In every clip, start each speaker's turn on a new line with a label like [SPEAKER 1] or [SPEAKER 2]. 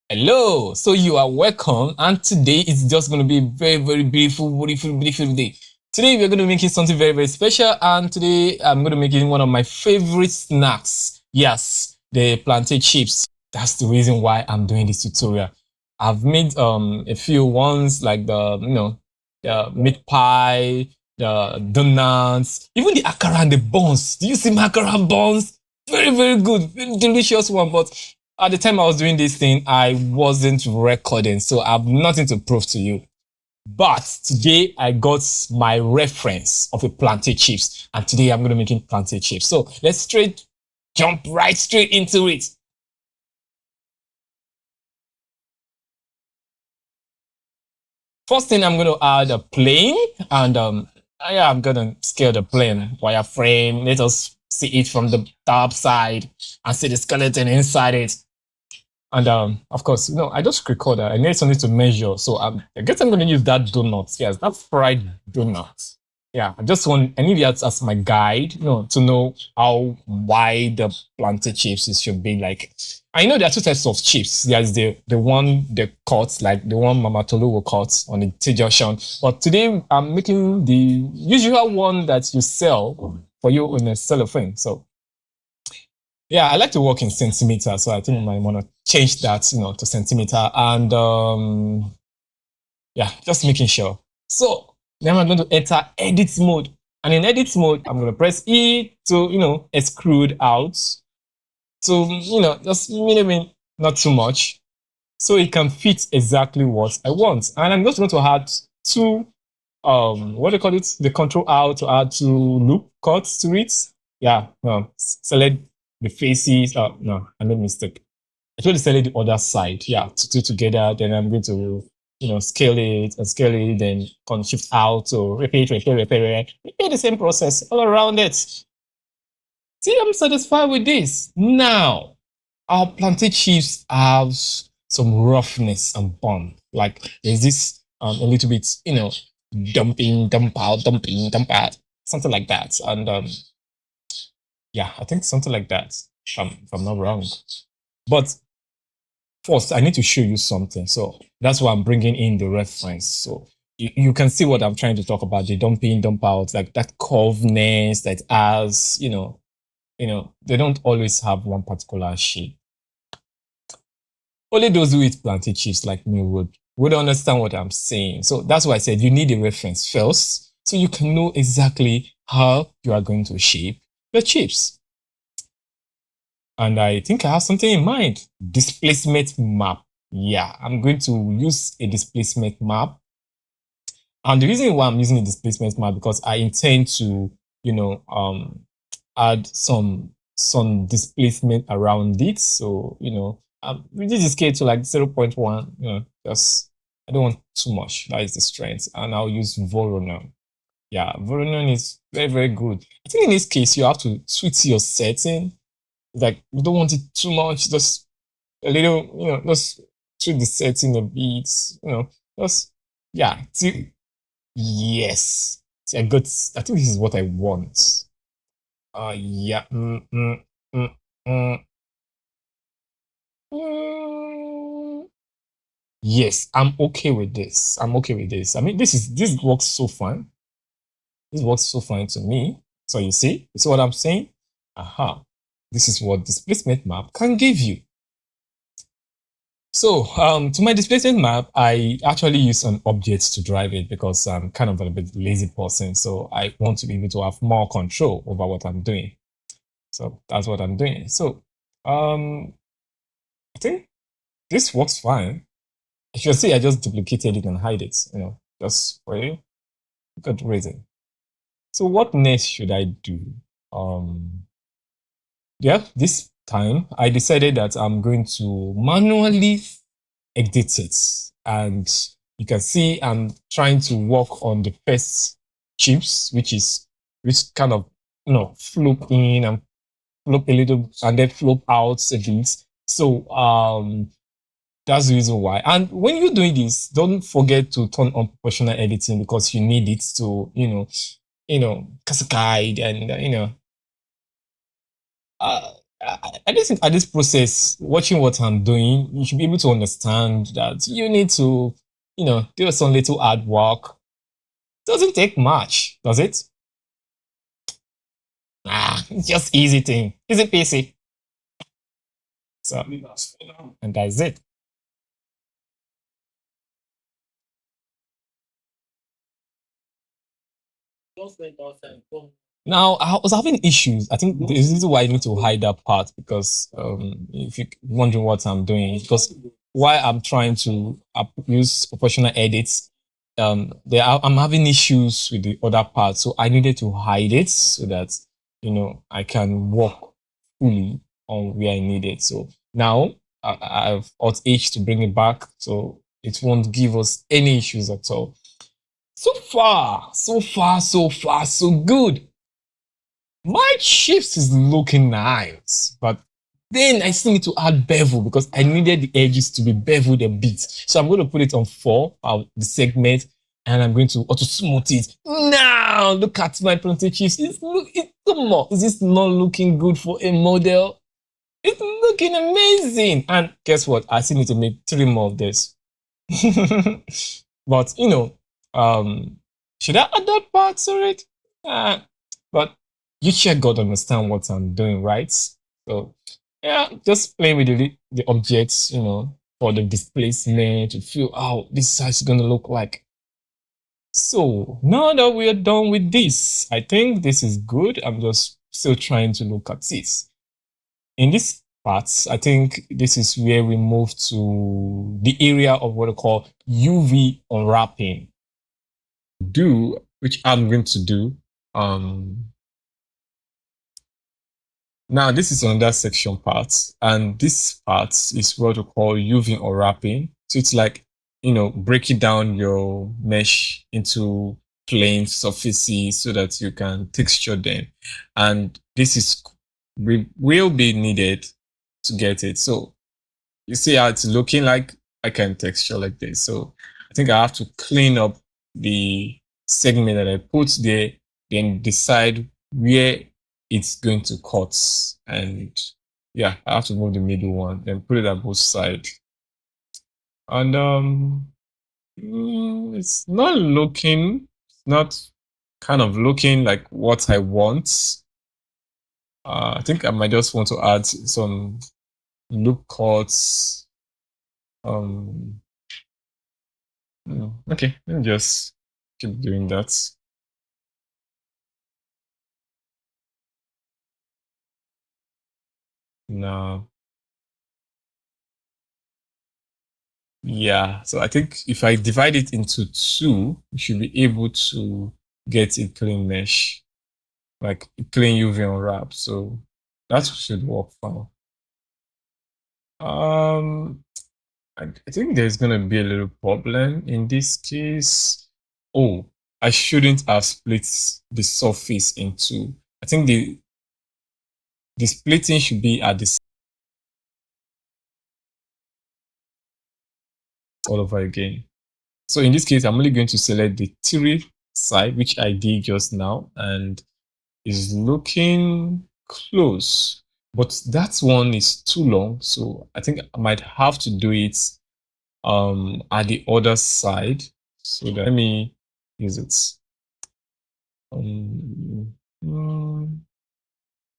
[SPEAKER 1] Hello, so you are welcome, and today is just going to be a very, very beautiful day. Today we're going to be making something very, very special, and today I'm going to be making one of my favorite snacks. Yes, the plantain chips. That's the reason why I'm doing this tutorial. I've made a few ones like the meat pie, the donuts, even the akara and the buns. Do you see my akara buns? Very, very good, very delicious one, but at the time I was doing this thing, I wasn't recording, so I have nothing to prove to you. But today I got my reference of a plantain chips, and today I'm going to be making plantain chips. So let's jump right straight into it. First thing, I'm going to add a plane, and yeah, I'm going to scale the plane wireframe. Let us see it from the top side and see the skeleton inside it. And of course, I just record that. I need something to measure. So I guess I'm going to use that donut. Yes, that fried donut. Yeah, I need that as my guide, to know how wide the plantain chips should be. Like, I know there are two types of chips. There's the one they cut, like the one Mama Tolu will cut on the T junction. But today I'm making the usual one that you sell for you in a cellophane. So yeah, I like to work in centimeters, so I think I might want to change that, to centimeter. And yeah, just making sure. So now I'm going to enter edit mode. And in edit mode, I'm going to press E to, extrude out. So, just minimum, not too much. So it can fit exactly what I want. And I'm just going to add two, what do you call it? The control R to add two loop cuts to it. Yeah, select the faces. No, I made a mistake. I tried to select the other side. Yeah, to do together. Then I'm going to, scale it and scale it. Then shift out to repeat. Repeat the same process all around it. See, I'm satisfied with this. Now, our plantain chips have some roughness and bond. Like there's this a little bit, dumping, dump out, something like that. And yeah, I think something like that. If I'm not wrong. But first, I need to show you something. So that's why I'm bringing in the reference. So you can see what I'm trying to talk about, the dumping, dump out, like that curveness that has, they don't always have one particular shape. Only those who eat plantain chips like me would understand what I'm saying. So that's why I said you need a reference first so you can know exactly how you are going to shape the chips. And I think I have something in mind. Displacement map. Yeah, I'm going to use a displacement map. And the reason why I'm using a displacement map because I intend to, add some displacement around it. So, reduce the scale to like 0.1, just I don't want too much. That is the strength. And I'll use Voronon. Yeah, Voronon is very, very good. I think in this case, you have to tweak your setting. Like you don't want it too much, just a little, just tweak the setting a bit, just yeah. See, yes. See, I think this is what I want. Yeah. Mm. Yes, I'm okay with this. I'm okay with this. I mean, this works so fine. This works so fine to me. So you see what I'm saying? Aha. This is what displacement map can give you. So to my displacement map, I actually use an object to drive it because I'm kind of a bit lazy person. So I want to be able to have more control over what I'm doing. So that's what I'm doing. So I think this works fine. If you see, I just duplicated it and hide it, just for you. Good reason. So what next should I do? Yeah, this time I decided that I'm going to manually edit it. And you can see I'm trying to work on the first chips, which kind of, flop in and flop a little and then flop out a bit. So that's the reason why. And when you're doing this, don't forget to turn on proportional editing because you need it to, cascade and uh, I just think at this process, watching what I'm doing, you should be able to understand that you need to, do some little hard work. Doesn't take much, does it? It's just easy thing. Easy peasy. So, and that's it. Now, I was having issues. I think this is why I need to hide that part because if you're wondering what I'm doing, because while I'm trying to use professional edits, I'm having issues with the other part. So I needed to hide it so that, I can work fully on where I need it. So now I've Alt H to bring it back. So it won't give us any issues at all. So far, so good. My chips is looking nice, but then I still need to add bevel because I needed the edges to be beveled a bit. So I'm going to put it on 4, the segment, and I'm going to auto smooth it. Now, look at my plantain chips. Come on, is this not looking good for a model? It's looking amazing. And guess what? I still need to make 3 more of this. But should I add that part to it? But you sure God understand what I'm doing, right? So yeah, just playing with the objects, for the displacement to feel how this size is gonna look like. So now that we are done with this, I think this is good. I'm just still trying to look at this. In this part, I think this is where we move to the area of what I call UV unwrapping. Which I'm going to do. Now this is another section part, and this part is what we call UV unwrapping. So it's like, breaking down your mesh into plane surfaces so that you can texture them. And this is will be needed to get it. So you see how it's looking like. I can texture like this. So I think I have to clean up the segment that I put there, then decide where it's going to cut. And yeah, I have to move the middle one, then put it at both sides. And it's not kind of looking like what I want. I think I might just want to add some loop cuts. Okay, let me just keep doing that. Now, yeah, so I think if I divide it into 2, we should be able to get a clean mesh, like a clean UV unwrap. So that should work fine. I think there's gonna be a little problem in this case. Oh, I shouldn't have split the surface in 2. I think the splitting should be at the all over again. So in this case, I'm only going to select the 3 side, which I did just now, and is looking close. But that one is too long, so I think I might have to do it at the other side. So let me use it.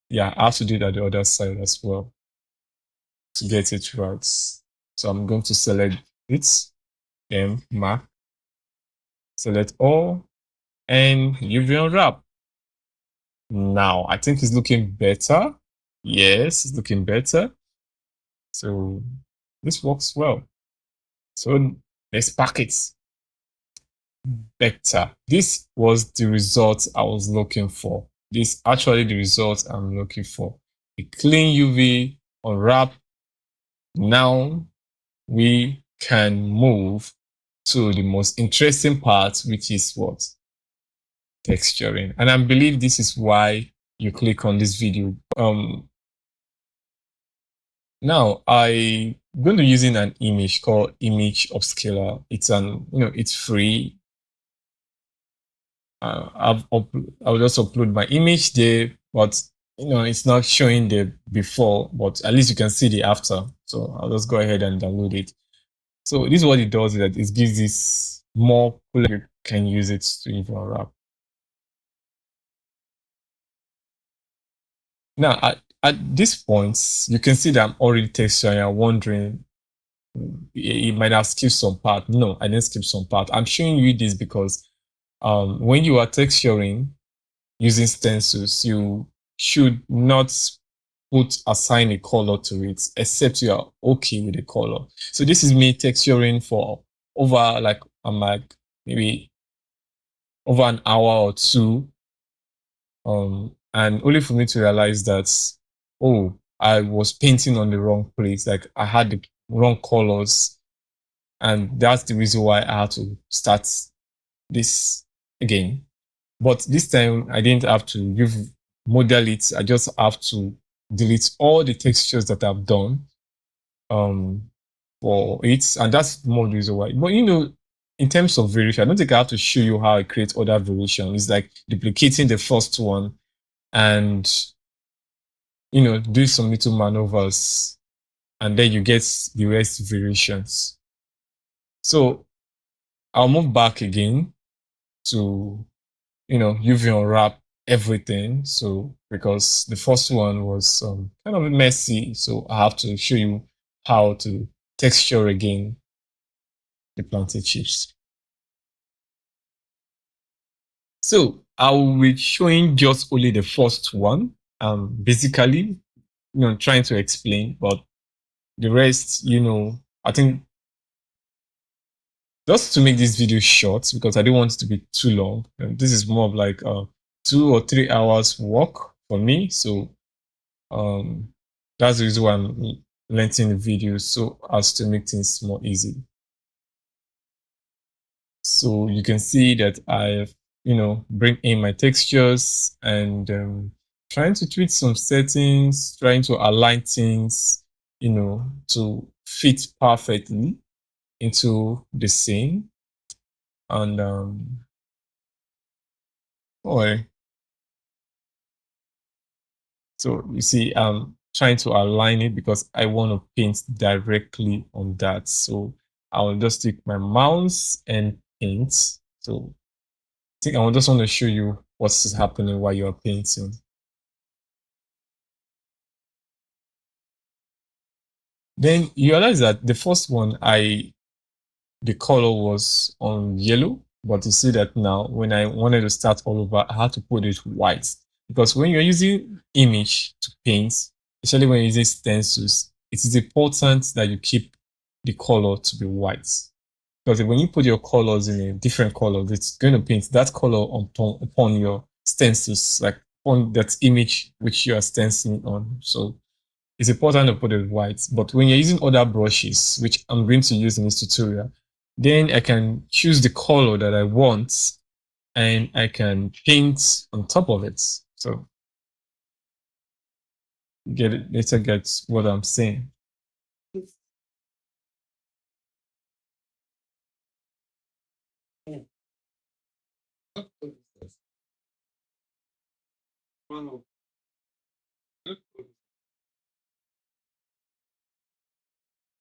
[SPEAKER 1] Yeah, I have to do it at the other side as well to get it right. So I'm going to select it, then mark, select all, and UV unwrap. Now I think it's looking better. Yes, it's looking better. So this works well. So let's pack it better. This was the result I was looking for. This actually the result I'm looking for. A clean UV unwrap. Now we can move to the most interesting part, which is what? Texturing. And I believe this is why you click on this video. Now I'm going to using an image called Image Upscaler. It's it's free. I'll just upload my image there, but it's not showing the before, but at least you can see the after. So I'll just go ahead and download it. So this is what it does, is that it gives this more color. You can use it to even wrap. Now at this point, you can see that I'm already texturing. You're wondering, it might have skipped some part. No, I didn't skip some part. I'm showing you this because when you are texturing using stencils, you should not assign a color to it except you are okay with the color. So this is me texturing for over like I'm like maybe over an hour or two, and only for me to realize that, oh, I was painting on the wrong place. Like I had the wrong colors, and that's the reason why I had to start this again. But this time I didn't have to model it. I just have to delete all the textures that I've done um for it, and that's more the reason why. But in terms of variation, I don't think I have to show you how I create other variation. It's like duplicating the first one and do some little maneuvers, and then you get the rest variations. So I'll move back again to UV unwrap everything. So because the first one was kind of messy, so I have to show you how to texture again the plantain chips. So I will be showing just only the first one. Basically, trying to explain, but the rest, I think just to make this video short because I don't want it to be too long. This is more of like 2 or 3 hours work for me. So um, that's the reason why I'm lengthening the video so as to make things more easy. So you can see that I've, bring in my textures and trying to tweak some settings, trying to align things, to fit perfectly into the scene. And oh, so you see, I'm trying to align it because I want to paint directly on that. So I'll just take my mouse and paint. So I think I just want to show you what's happening while you're painting. Then you realize that the first one, the color was on yellow, but you see that now when I wanted to start all over, I had to put it white because when you're using image to paint, especially when you're using stencils, it is important that you keep the color to be white because when you put your colors in a different color, it's going to paint that color upon your stencils, like on that image which you are stenciling on. So it's important to put it white. But when you're using other brushes, which I'm going to use in this tutorial, then I can choose the color that I want and I can paint on top of it. So later get what I'm saying.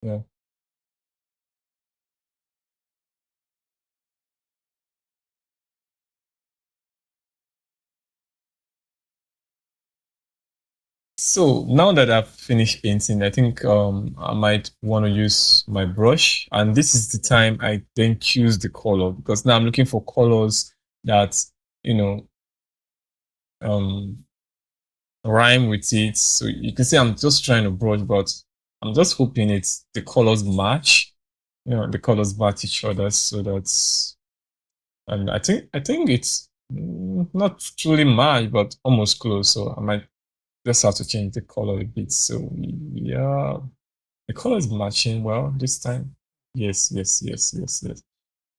[SPEAKER 1] Yeah. So now that I've finished painting, I think I might want to use my brush, and this is the time I then choose the color because now I'm looking for colors that you know um rhyme with it. So you can see I'm just trying to brush, but I'm just hoping the colors match. The colors match each other so that's, and I think it's not truly match, but almost close. So I might just have to change the color a bit. So yeah, the color is matching well this time. Yes, yes, yes, yes, yes.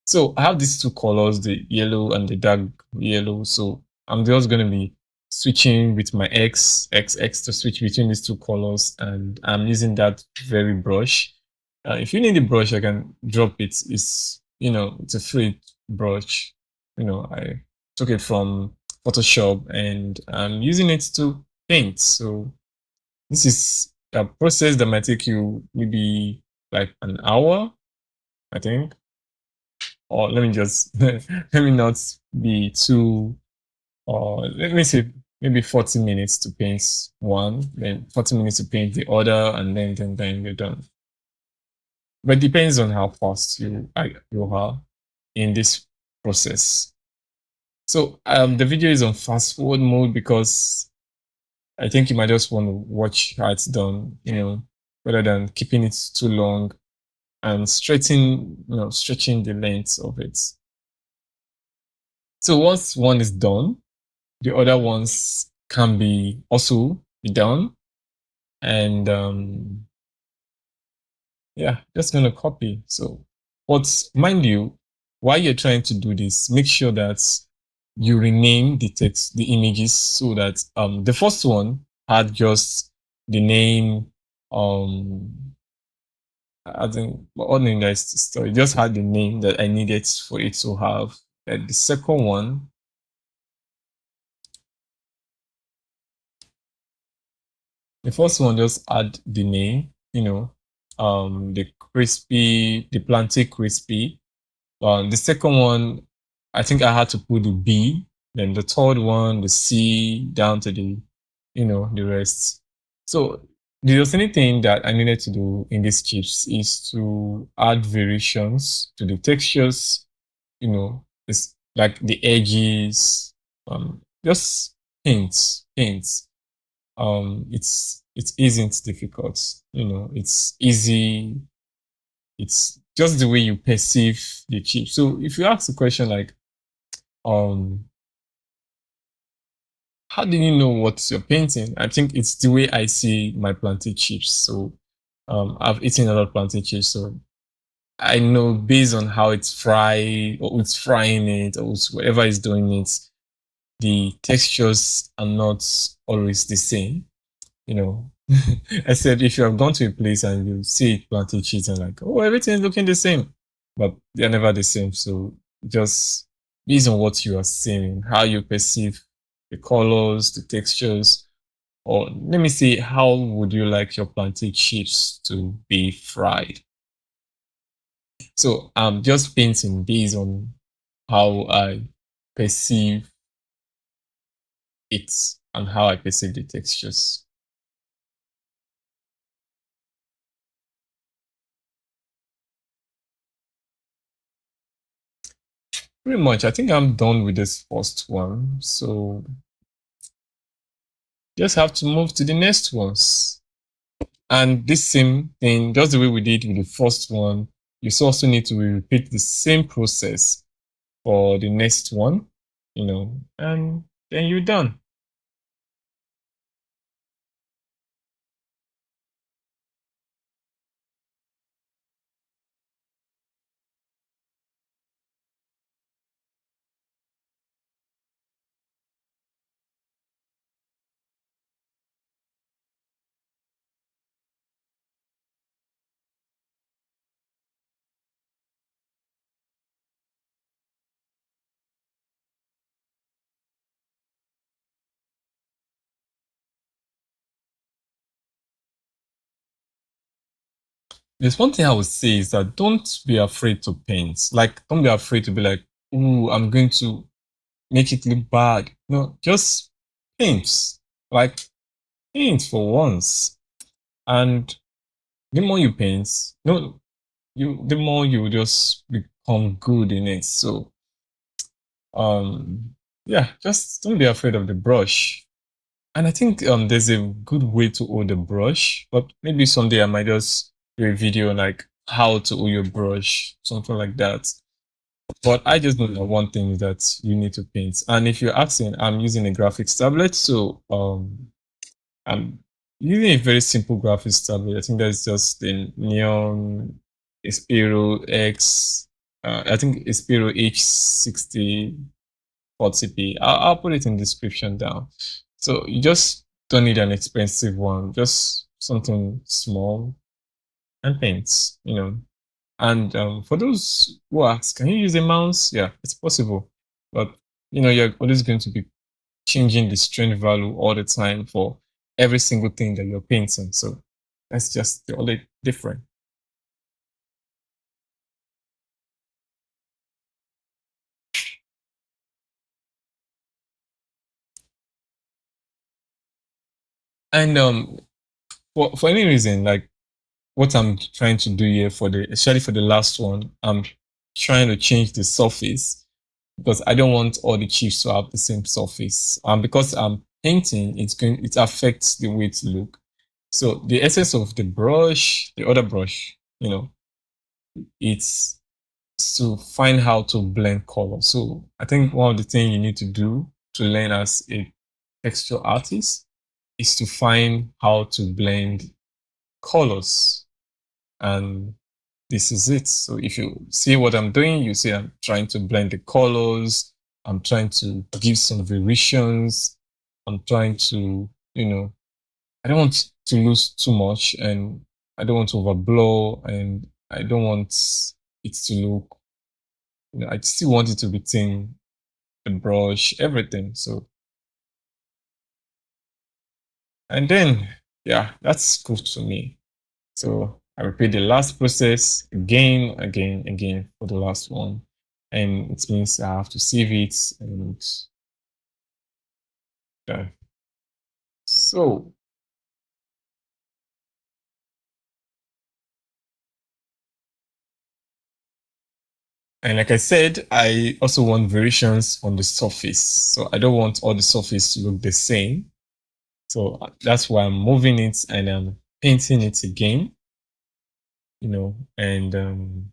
[SPEAKER 1] So I have these two colors, the yellow and the dark yellow. So I'm just going to be switching with my X to switch between these two colors. And I'm using that very brush. If you need the brush, I can drop it. It's a free brush. I took it from Photoshop and I'm using it to paint. So this is a process that might take you maybe like an hour, I think. Or let me just let me not be too or let me say maybe 40 minutes to paint one, then 40 minutes to paint the other, and then you're done. But it depends on how fast you are in this process. So the video is on fast forward mode because I think you might just want to watch how it's done, rather than keeping it too long and stretching the length of it. So once one is done, the other ones can be also be done. And yeah, just gonna copy. So, but mind you, while you're trying to do this, make sure that you rename the text, the images, so that the first one had just the name, I think all name that is story just had the name that I needed for it to have. And the second one, the first one just add the name, the plantain crispy. The second one, I think I had to put the B. Then the third one, the C, down to the rest. So the only thing that I needed to do in these chips is to add variations to the textures. It's like the edges, just hints. It isn't difficult. It's easy. It's just the way you perceive the chip. So if you ask the question like, um, how do you know what you're painting? I think it's the way I see my plantain chips. So I've eaten a lot of plantain chips, so I know based on how it's fried or it's frying it or it's whatever is doing it, the textures are not always the same. Except if you have gone to a place and you see plantain chips and like, oh, everything's looking the same, but they're never the same. So just based on what you are seeing, how you perceive the colors, the textures, or let me see, how would you like your plantain chips to be fried? So I'm just painting based on how I perceive it and how I perceive the textures. Pretty much, I think I'm done with this first one. So just have to move to the next ones. And this same thing, just the way we did with the first one, you also need to repeat the same process for the next one, and then you're done. There's one thing I would say is that don't be afraid to paint. Like, don't be afraid to be like, "Ooh, I'm going to make it look bad." No, just paint. Like, paint for once. And the more you paint, no, the more you just become good in it. So, yeah, just don't be afraid of the brush. And I think there's a good way to hold the brush, but maybe someday I might just do a video like how to hold your brush, something like that. But I just know that one thing is that you need to paint. And if you're asking, I'm using a graphics tablet, so I'm using a very simple graphics tablet. I think that's just the Neon Aspiro X. I think Aspiro H60 40p. I'll put it in the description down. So you just don't need an expensive one, just something small and paints. And for those who ask, can you use a mouse? Yeah, it's possible. But you're always going to be changing the strength value all the time for every single thing that you're painting. So that's just the only difference. And for any reason, like what I'm trying to do here for the especially for the last one, I'm trying to change the surface because I don't want all the chips to have the same surface. Because I'm painting, it affects the way it look. So the essence of the brush, the other brush, it's to find how to blend color. So I think one of the things you need to do to learn as a texture artist is to find how to blend colors. And this is it. So if you see what I'm doing, you see I'm trying to blend the colors. I'm trying to give some variations. I'm trying to, I don't want to lose too much and I don't want to overblow and I don't want it to look, I still want it to be thin, the brush, everything. So, and then, yeah, that's good to me. So I repeat the last process again, again, again for the last one. And it means I have to save it and done. So, and like I said, I also want variations on the surface. So I don't want all the surface to look the same. So that's why I'm moving it and I'm painting it again, and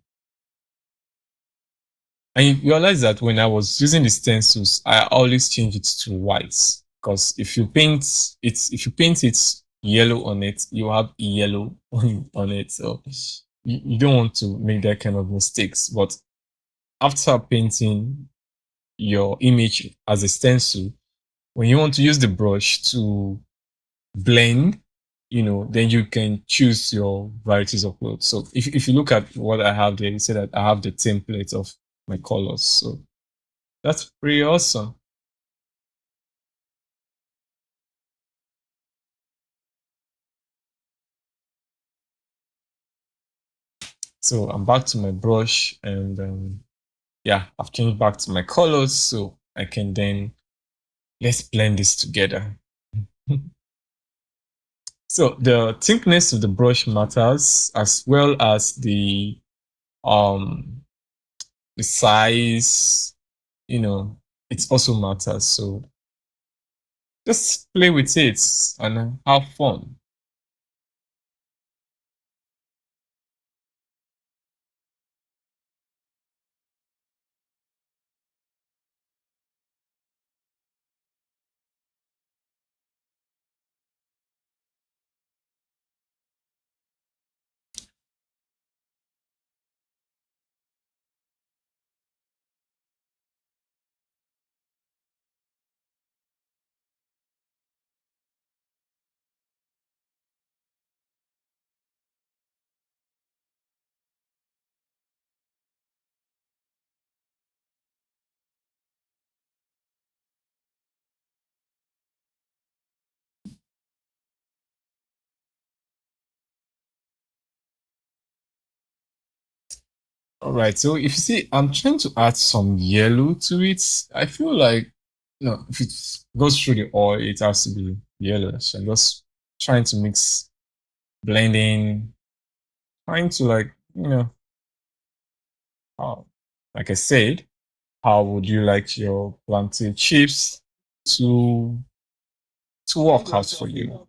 [SPEAKER 1] you realize that when I was using the stencils, I always change it to white because if you paint it yellow on it, you have yellow on it. So you don't want to make that kind of mistakes. But after painting your image as a stencil, when you want to use the brush to blend, then you can choose your varieties of clothes. So if you look at what I have there, you see that I have the template of my colors. So that's pretty awesome. So I'm back to my brush and yeah, I've changed back to my colors so I can then let's blend this together. So the thickness of the brush matters as well as um the size, you know, it also matters. So just play with it and have fun. All right. So if you see, I'm trying to add some yellow to it. I feel like, if it goes through the oil, it has to be yellow. So I'm just trying to mix, blending, trying to uh, like I said, how would you like your plantain chips to work out for you?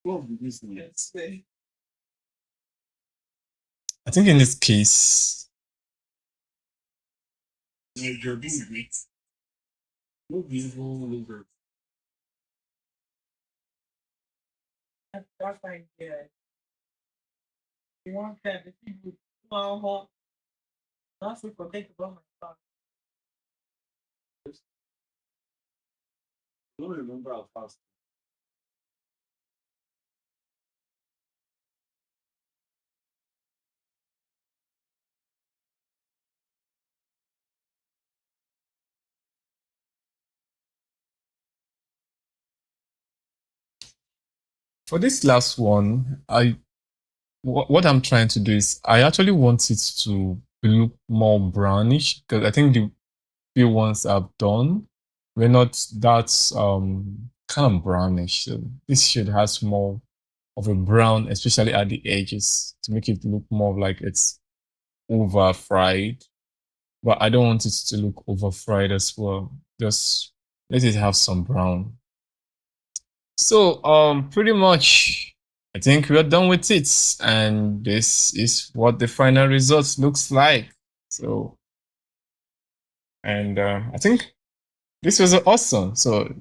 [SPEAKER 1] I think in this case, for this last one, what I'm trying to do is I actually want it to look more brownish because I think the few ones I've done were not that kind of brownish. So this shade has more of a brown, especially at the edges, to make it look more like it's over fried. But I don't want it to look over fried as well. Just let it have some brown. So pretty much I think we're done with it, and this is what the final result looks like. So and I think this was awesome. So